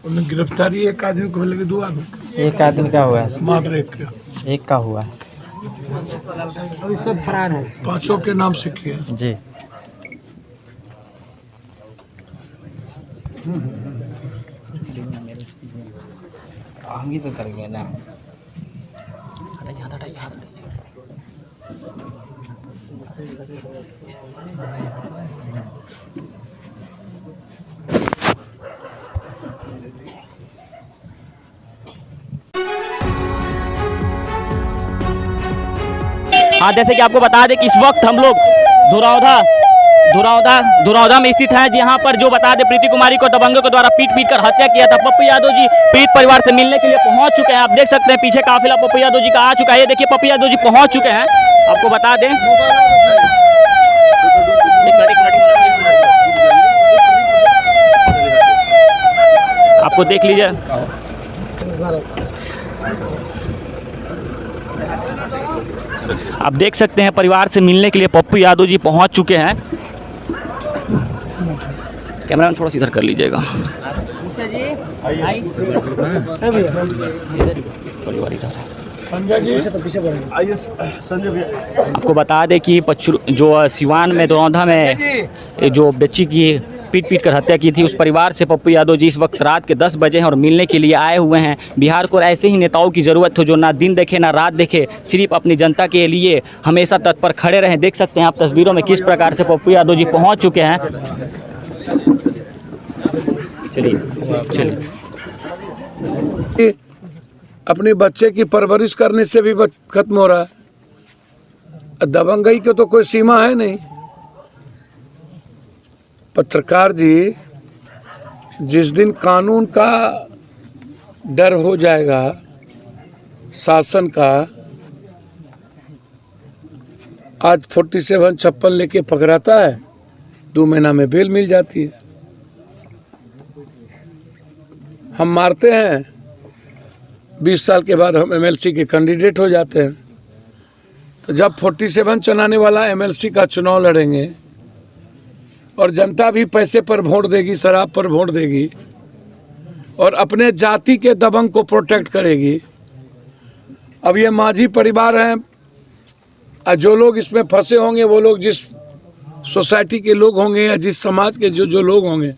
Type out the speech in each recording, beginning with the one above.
उन्हें गिरफ्तारी एक आदमी को लेके 2 आदमी। एक आदमी का हुआ है, मात्र एक का हुआ है और ये सब फरार है। 500 के नाम से किया जी। हम ही तो करेंगे ना। हाँ, जैसे कि आपको बता दें कि इस वक्त हम लोग धुरौदा में स्थित है, जहाँ पर जो बता दें प्रीति कुमारी को दबंगों के द्वारा पीट कर हत्या किया था। पप्पू यादव जी पीड़ित परिवार से मिलने के लिए पहुंच चुके हैं। आप देख सकते हैं पीछे काफिला पप्पू यादव जी का आ चुका है। ये देखिए पप्पू यादव जी पहुंच चुके हैं। आपको बता दें, आपको देख लीजिए, आप देख सकते हैं परिवार से मिलने के लिए पप्पू यादव जी पहुंच चुके हैं। कैमरामैन थोड़ा सा इधर कर लीजिएगा। परिवार इधर है। आपको बता दें कि जो सिवान में धुरौदा में जो बच्ची की पीट कर हत्या की थी, उस परिवार से पप्पू यादव जी इस वक्त रात के 10 बजे हैं और मिलने के लिए आए हुए हैं। बिहार को ऐसे ही नेताओं की ज़रूरत हो जो ना दिन देखे ना रात देखे, सिर्फ अपनी जनता के लिए हमेशा तत्पर खड़े रहें। देख सकते हैं आप तस्वीरों में किस प्रकार से पप्पू यादव जी पहुंच चुके हैं। चलिए अपने बच्चे की परवरिश करने से भी खत्म हो रहा है। दबंगई की तो कोई सीमा है नहीं। पत्रकार जी, जिस दिन कानून का डर हो जाएगा, शासन का, आज 47 56 लेके पकड़ाता है, 2 महीना में बेल मिल जाती है। हम मारते हैं, 20 साल के बाद हम एमएलसी के कैंडिडेट हो जाते हैं। तो जब 47 चलाने वाला एमएलसी का चुनाव लड़ेंगे और जनता भी पैसे पर वोट देगी, शराब पर वोट देगी और अपने जाति के दबंग को प्रोटेक्ट करेगी। अब ये माझी परिवार हैं, और जो लोग इसमें फंसे होंगे वो लोग जिस सोसाइटी के लोग होंगे या जिस समाज के जो लोग होंगे,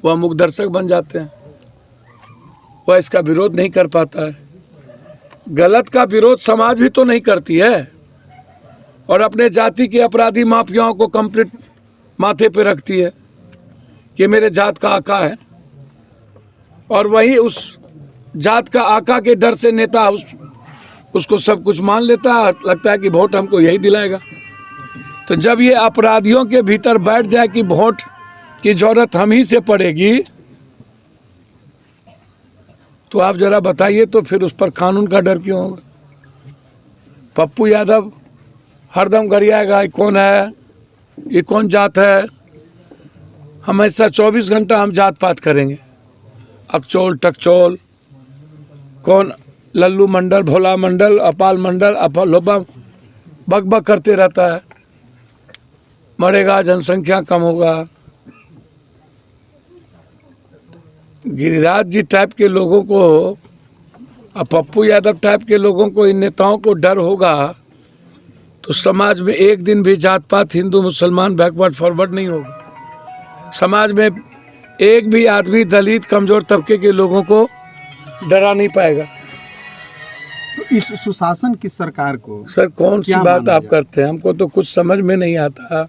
वह मुख दर्शक बन जाते हैं। वह इसका विरोध नहीं कर पाता है। गलत का विरोध समाज भी तो नहीं करती है और अपने जाति के अपराधी माफियाओं को कंप्लीट माथे पे रखती है कि मेरे जात का आका है, और वही उस जात का आका के डर से नेता उसको सब कुछ मान लेता है। लगता है कि वोट हमको यही दिलाएगा। तो जब ये अपराधियों के भीतर बैठ जाए कि वोट की जरूरत हम ही से पड़ेगी, तो आप जरा बताइए, तो फिर उस पर कानून का डर क्यों होगा? पप्पू यादव हरदम गरियाएगा, ये कौन है, ये कौन जात है। हमेशा 24 घंटा हम जात पात करेंगे। अकचोल टकचोल, कौन लल्लू मंडल, भोला मंडल, अपाल मंडल, लोबा बक बक करते रहता है। मरेगा, जनसंख्या कम होगा। गिरिराज जी टाइप के लोगों को और पप्पू यादव टाइप के लोगों को, इन नेताओं को डर होगा तो समाज में एक दिन भी जात पात, हिंदू मुसलमान बैकवर्ड फॉरवर्ड नहीं होगा। समाज में एक भी आदमी दलित कमजोर तबके के लोगों को डरा नहीं पाएगा। तो इस सुशासन की सरकार को सर कौन सी बात आप करते हैं? हमको तो कुछ समझ में नहीं आता।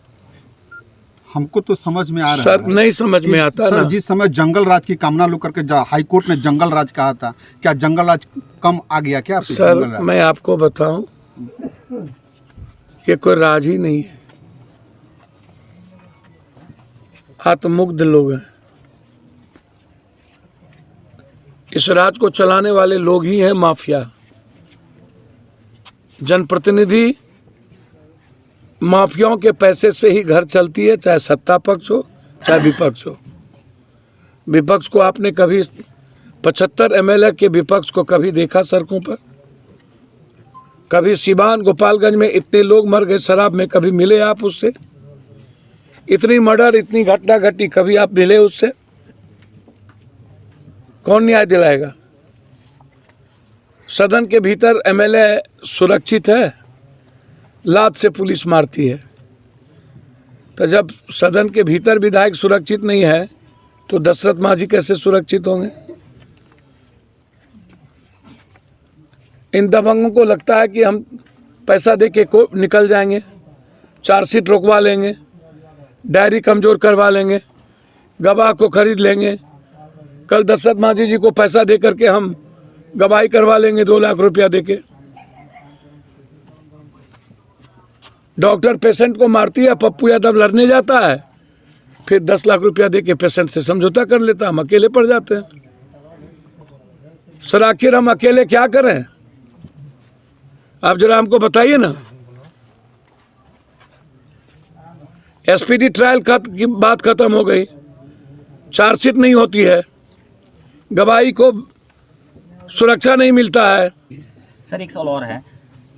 हमको तो समझ में आ रहा सर, है। नहीं समझ में आता सर, ना। जिस समय जंगल राज की कामना लोग करके हाई कोर्ट ने जंगल राज कहा था, क्या जंगल राज कम आ गया क्या? सर मैं आपको बताऊं, ये कोई राज ही नहीं है। आत्ममुग्ध लोग हैं। इस राज को चलाने वाले लोग ही हैं माफिया। जनप्रतिनिधि माफियाओं के पैसे से ही घर चलती है, चाहे सत्ता पक्ष हो चाहे विपक्ष हो। विपक्ष को आपने कभी 75 एमएलए के विपक्ष को कभी देखा सड़कों पर? कभी सिवान गोपालगंज में इतने लोग मर गए शराब में, कभी मिले आप उससे? इतनी मर्डर, इतनी घटना घटी, कभी आप मिले उससे? कौन न्याय दिलाएगा? सदन के भीतर एमएलए सुरक्षित है, लात से पुलिस मारती है। तो जब सदन के भीतर विधायक सुरक्षित नहीं है तो दशरथ मांझी कैसे सुरक्षित होंगे? इन दबंगों को लगता है कि हम पैसा दे के को निकल जाएंगे, चार्जशीट रोकवा लेंगे, डायरी कमज़ोर करवा लेंगे, गवाह को खरीद लेंगे। कल दशरथ मांझी जी को पैसा दे करके हम गवाही करवा लेंगे 2 लाख रुपया देके। डॉक्टर पेशेंट को मारती है, पप्पू यादव लड़ने जाता है, फिर 10 लाख रुपया देके पेशेंट से समझौता कर लेता है, हम अकेले पड़ जाते हैं। सर आखिर हम अकेले क्या करें? आप जरा हमको बताइए ना। एसपीडी ट्रायल की बात खत्म हो गई, चार्जशीट नहीं होती है, गवाही को सुरक्षा नहीं मिलता है। सर एक सवाल और है,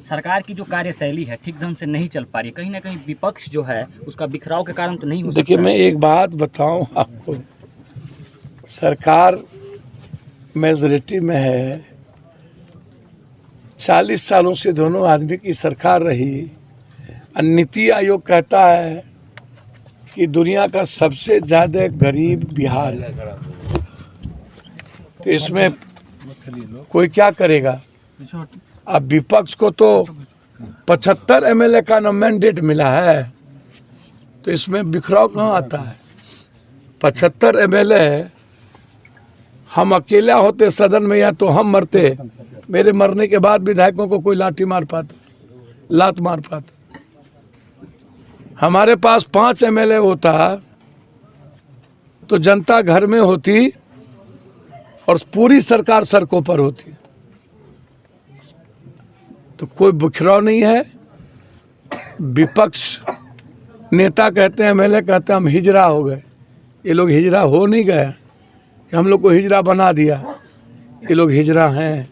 सरकार की जो कार्यशैली है ठीक ढंग से नहीं चल पा रही है, कहीं ना कहीं विपक्ष जो है उसका बिखराव के कारण तो नहीं हो सकता? देखिए मैं एक बात बताऊं आपको, सरकार मेजॉरिटी में है, 40 सालों से दोनों आदमी की सरकार रही, और नीति आयोग कहता है कि दुनिया का सबसे ज़्यादा गरीब बिहार है। तो इसमें कोई क्या करेगा? अब विपक्ष को तो 75 एमएलए का मैंडेट मिला है, तो इसमें बिखराव कहाँ आता है? 75 एमएलए, हम अकेला होते सदन में या तो हम मरते, मेरे मरने के बाद विधायकों को कोई लाठी मार पाता, लात मार पाता। हमारे पास 5 एमएलए होता तो जनता घर में होती और पूरी सरकार सड़कों पर होती। तो कोई बिखराव नहीं है। विपक्ष नेता कहते हैं, एमएलए कहते हैं हम हिजरा हो गए। ये लोग हिजरा हो नहीं गए कि हम लोग को हिजरा बना दिया, ये लोग हिजरा हैं।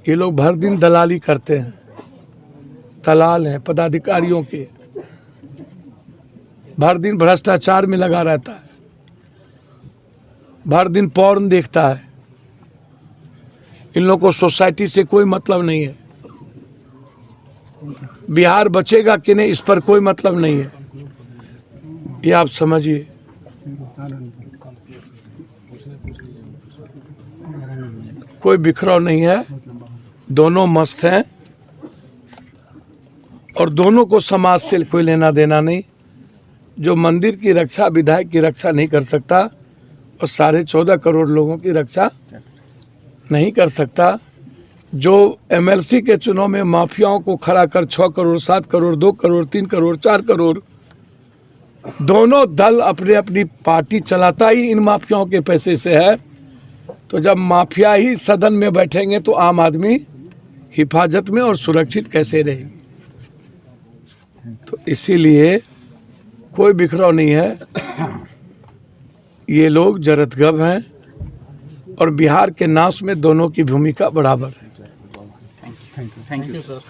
ये लोग भर दिन दलाली करते हैं, दलाल हैं पदाधिकारियों के, भर दिन भ्रष्टाचार में लगा रहता है, भर दिन पॉर्न देखता है। इन लोगों को सोसाइटी से कोई मतलब नहीं है। बिहार बचेगा कि नहीं इस पर कोई मतलब नहीं है, ये आप समझिए। कोई बिखराव नहीं है, दोनों मस्त हैं और दोनों को समाज से कोई लेना देना नहीं। जो मंदिर की रक्षा विधायक की रक्षा नहीं कर सकता और 14.5 करोड़ लोगों की रक्षा नहीं कर सकता, जो एमएलसी के चुनाव में माफियाओं को खड़ा कर 6 करोड़ 7 करोड़ 2 करोड़ 3 करोड़ 4 करोड़, दोनों दल अपने अपनी पार्टी चलाता ही इन माफियाओं के पैसे से है। तो जब माफिया ही सदन में बैठेंगे तो आम आदमी हिफाजत में और सुरक्षित कैसे रहेगी? तो इसीलिए कोई बिखराव नहीं है। ये लोग जरतगब हैं और बिहार के नाश में दोनों की भूमिका बराबर है। Thank you sir.